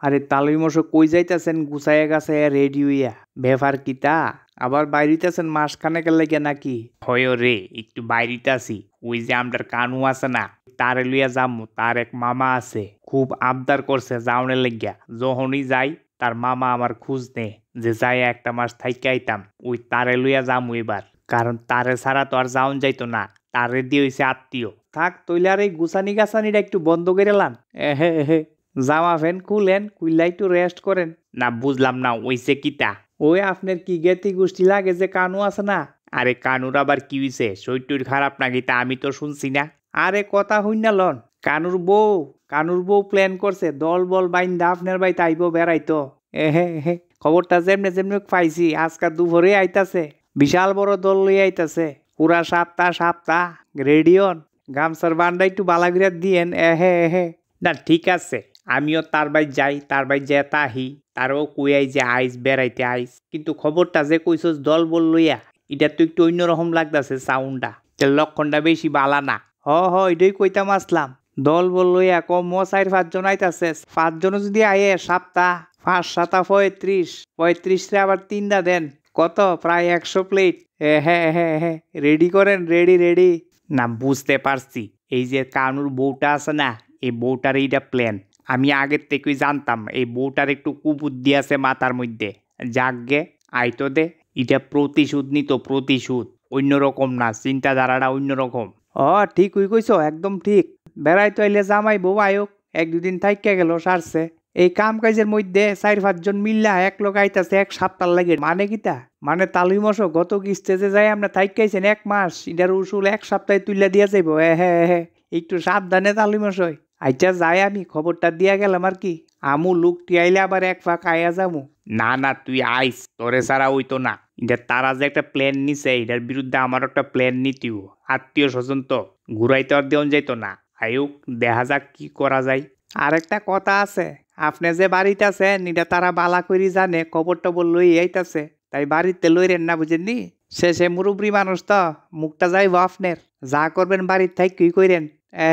আরে তালুই মশো কই যাইতাছেন গুছাইয়া গাছাইয়া রেডি হইয়া ব্যাপার কিতা আবার বাইরিতেছেন মাসখানেকের লেগে নাকি হয় রে একটু বাইরিতে আসি ওই যে আমটার কানু আছে না তারে লইয়া যামু তার এক মামা আছে খুব আবদার করছে যাওনের লেগিয়া যখনই যাই তার মামা আমার খোঁজ নে যে যাই একটা মাস থাইকা আইতাম ওই তারে লইয়া যামু এবার কারণ তারে ছাড়া তো আর যাওন যাইতো না তারে দিয়ে হইছে আত্মীয় থাক তৈলে আর এই গুছানি গাছানিটা একটু বন্ধ করে লান এহে এহে জামা ফ্যান খুলেন খুললা একটু রেস্ট করেন না বুঝলাম না ওইসে কিতা ওই আপনার কি গেতি গোষ্ঠী লাগে যে কানু আছে না আরে কানুর আবার কি হইছে শরীর খারাপ নাকি তা আমি তো শুনছি না আরে কথা হইন না লন কানুর বউ প্ল্যান করছে দল বল বাইন্দা আপনার বাড়িতে আইব বেড়াইতো এহে এহে খবরটা যেমনে যেমনে পাইছি আজকাল দুপুরে আইতাছে বিশাল বড় দল লই আইতাছে পুরা সপ্তাহ রেডিয়ন গামছার বান্ডা একটু বালাগুড়া দিয়েন এহে এহে না ঠিক আছে আমিও তার বাই যাই তার বাই যে তাহি তারও কইয়াই যে আইস বেড়াইতে আইস কিন্তু খবরটা যে কইছস দল বল লইয়া এটা তো একটু অন্যরকম লাগতাছে সাউন্ডটা লক্ষণটা বেশি বালা না হ এটাই কইতাম আসলাম দল বল লইয়া কম 4-5 জন আইতাছে 5 জন যদি আয়ে সপ্তাহ 5-7-35 রে আবার 3টা দেন কত প্রায় 100 প্লেট হ্যাঁ রেডি করেন রেডি না বুঝতে পারছি এই যে কানুর বউটা আছে না এই বউটার এইটা প্ল্যান আমি আগের থেকেই জানতাম এই বউটার একটু কুবুদ্ধি আছে মাথার মধ্যে যাকগে আইতো দে এটা প্রতিশোধ নিত প্রতিশোধ অন্যরকম না চিন্তাধারাটা অন্যরকম ঠিক কইছো একদম ঠিক বেড়াইতো আইলে জামাই বউ আয়োক 1-2 দিন থাইকা গেল সারছে এই কাম কাজের মধ্যে 4-5 জন মিল্লা এক লোক আইতাছে 1 সপ্তাহ লাগে মানে কিতা মানে তালুই মশো গত কিস্তেজে যাই আমরা থাইকাইছেন 1 মাস এটার উসুল 1 সপ্তাহে তুইলা দিয়া যাইব হ্যাঁ একটু সাবধানে তালুই মশাই আচ্ছা যাই আমি খবরটা দিয়া গেলাম আর কি আমু লুকটি আইলে আবার এক ফাঁক আয়া যামু না তুই আইস তোরে ছাড়া হইতো না এটা তারা যে একটা প্ল্যান নিছে এটার বিরুদ্ধে আমার একটা প্ল্যান নিতিও আত্মীয় স্বজন তো ঘুরাইতে আর দেওয়া যাইতো না আয়ুক দেখা যাক কি করা যায় আর একটা কথা আছে আপনি যে বাড়িতে আছেন এটা তারা বালা করি জানে খবর টবর লই আইতাছে তাই বাড়িতে লইরেন না বুঝেননি সে মুরব্বী মানুষ তো মুখটা যাইব আপনার যা করবেন বাড়ির থাই কি কইরেন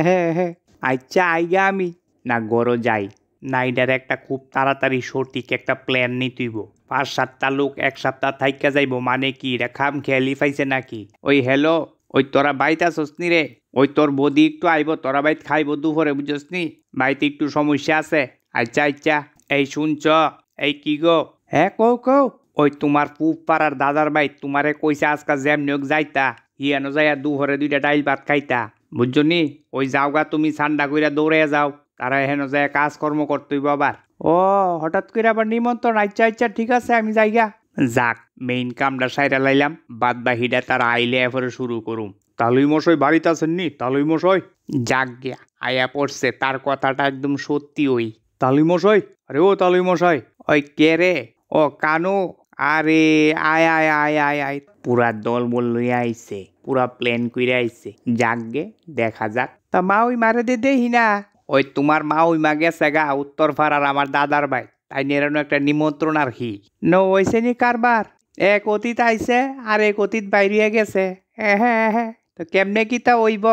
হে আচ্ছা আইগা আমি না গরো যাই না এটার একটা খুব তাড়াতাড়ি সঠিক একটা প্ল্যান নিতেইব 5-7টা লোক 1 সপ্তাহ থাইকা যাইব মানে কি এটা খাম খেয়ালি পাইছে নাকি ওই হ্যালো ওই তোরা বাইতে আসস নি রে ওই তোর বদি একটু আইব তোরা বাইত খাইব দুপুরে বুঝছস নি বাইতে একটু সমস্যা আছে আচ্ছা এই শুনছ এই কি গো হ্যাঁ কও ওই তোমার পুপ পাড়ার দাদার ভাই তোমারে কইছে আজকাল যেমনিয়োগ যাইতা হিয়ানো যাইয়া দুপুরে 2টা ডাইল ভাত খাইতা বুঝছো নি ওই যাওগা তুমি ঠান্ডা কইরা দৌড়ে যাও তারা হেন যায় কাজকর্ম করতেইব আবার ও হঠাৎ করে আবার নিমন্ত্রণ আচ্ছা ঠিক আছে আমি যাইগা যাক মেইন কামটা সাইরা লাইলাম বাদ বাকিটা তারা আইলে এরপরে শুরু করুম তালুই মশাই বাড়িতে আছেন নি তালুই মশাই যাক গিয়া আয়া পড়ছে তার কথাটা একদম সত্যি ওই তালুই মশাই আরে ও তালুই মশাই ওই কে রে ও কানু আরে আয় পুরা দল বললই আইছে পুরা প্ল্যান কইরা আইছে যাক গে দেখা যাক তা মা ওই মারে দেহি না ওই তোমার মা ওই মা গেছে গা উত্তর পাড়ার আমার দাদার ভাই তাই নেরানো একটা নিমন্ত্রণ আর কি ওইসে নি কারবার এক অতীত আইছে আর এক অতীত বাইরিয়া গেছে হ্যাঁ তো কেমনে কি তা ওইব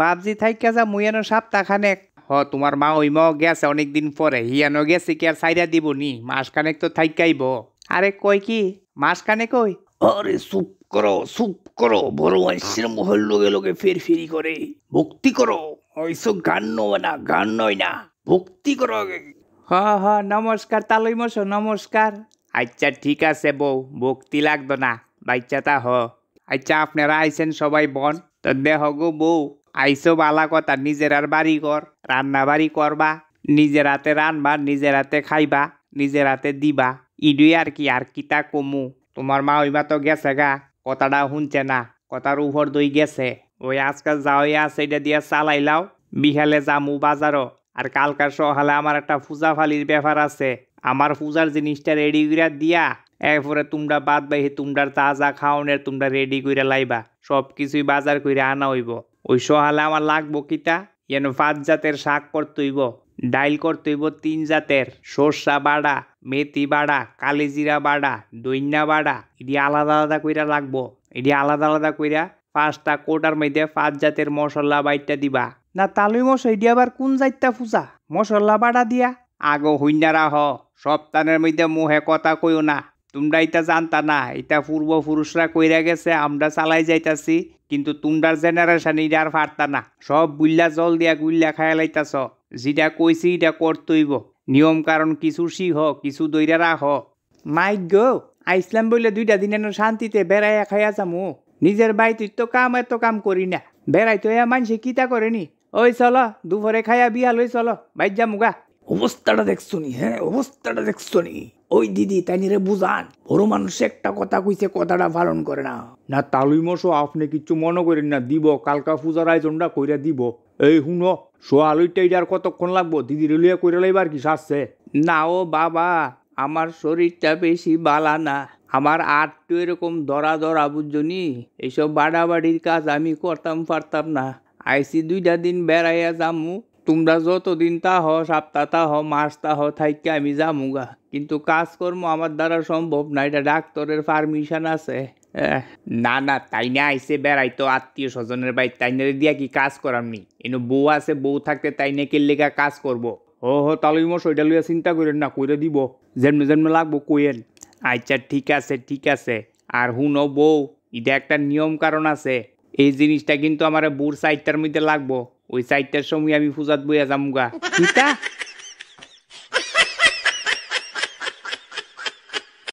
বাপজি থাইকা যা মুইয়ানো সপ্তাহ খানেক তোমার মা ওই মা গেছে অনেকদিন পরে হিয়ানো গেছে কি আর সাইরা দিব নি মাসখানেক তো থাইকাইব আরে কই কি মাসখানেক কই আরে চুপ করো বড় মানুষের মহল লোকে ফেরি করে ভক্তি করো ওইসব গান নয় না ভক্তি করো নমস্কার তালুই মশো নমস্কার আচ্ছা ঠিক আছে বউ ভক্তি লাগতো না বাচ্চা তা আচ্ছা আপনারা আইছেন সবাই বন তো দেহ গো বউ আইসো বালা কথা নিজের আর বাড়ি কর রান্না বাড়ি করবা নিজের হাতে রানবা নিজের হাতে খাইবা নিজের হাতে দিবা ইডুই আর কি তা কমু তোমার মা ওইবা তো গেছে গা কথাটা শুনছে না কথার উপর দই গেছে ওই আজকাল যাওয়াই আছে এটা দিয়া চালাইলাও বিহালে যামু বাজারও আর কালকার সকালে আমার একটা পূজা ফালির ব্যাপার আছে আমার পূজার জিনিসটা রেডি করে দিয়া এরপরে তোমরা বাদ বাইহে তোমরা যা খাওনের তোমরা রেডি করে লাইবা সব কিছুই বাজার করে আনা হইব ওই সকালে আমার লাগবো কিতা 5 জাতের শাক করতে হইব ডাইল করতে হইব 3 জাতের সরষা বাড়া মেথি বাড়া কালিজিরা বাড়া দইন্না বাড়া এটি আলাদা কইরা লাগবো এটি আলাদা কইরা 5টা কোটার মধ্যে 5 জাতের মশলা বাইটটা দিবা না তালুই মশাই এটি আবার কোন জাতটা পূজা মশলা বাড়া দিয়া আগো হইনা রাহ সপ্তাহের মধ্যে মুহে কথা কইও না তোমরা এটা জানতা না এটা পূর্বপুরুষরা কইরা গেছে আমরা চালাই যাইতাছি কিন্তু তোমরার জেনারেশন এটা আর পারতা না সব বুল্লা জল দিয়া গুল্লা খায়া লাইতাছ যেটা কইছি এটা করতেইব নিয়ম কারণ কিছু শিখ কিছু দইরা রাখ মাই গো আইসলাম বলে 2টা দিনের শান্তিতে বেড়াইয়া খাইয়া যামু নিজের বাড়িতে তো এত কাম করি না বেড়াই তো মানুষে কিতা করেনি ওই চলো দুপুরে খাইয়া বিয়া লই চলো বাইর যামুগা অবস্থাটা দেখছো নি হ্যাঁ অবস্থাটা দেখছো নি ওই দিদি তাই নিরে বুঝান বড় মানুষ একটা কথা কইছে কথাটা পালন করে না না তালুই মশো আপনি কিচ্ছু মনে করেন না দিব কালকা পূজার আয়োজনটা কইরা দিব এই হুনো সোয়া লইটা আর কতক্ষণ লাগবো দিদি রেলিয়া কইরা লাইবার কি সারছে না ও বাবা আমার শরীরটা বেশি বালা না আমার আটটু এরকম দরা বুঝছনি এইসব বাড়াবাড়ির কাজ আমি করতাম পারতাম না আইসি 2টা দিন বেড়াইয়া যামু তোমরা যতদিন তাহ সপ্তাহ তাহ মাস তাহ থাইকে আমি যামুগা কিন্তু কাজকর্ম আমার দ্বারা সম্ভব না এটা ডাক্তারের পারমিশন আছে না না তাই না আইসে বেড়াইতো আত্মীয় স্বজনের বাড়ি তাই না দিয়া কি কাজ করামনি এনে বউ আছে বউ থাকতে তাই না কে লেগা কাজ করবো ও তালুই মশো এটা লইয়া চিন্তা করেন না কইরে দিব যেমনি লাগবো কইেন আচ্ছা ঠিক আছে আর হুনো বউ এটা একটা নিয়ম কারণ আছে এই জিনিসটা কিন্তু আমার বুড় সাইডটার মধ্যে লাগবো ওই সাইডটার সময় আমি পূজাত বইয়া যামুগা কিতা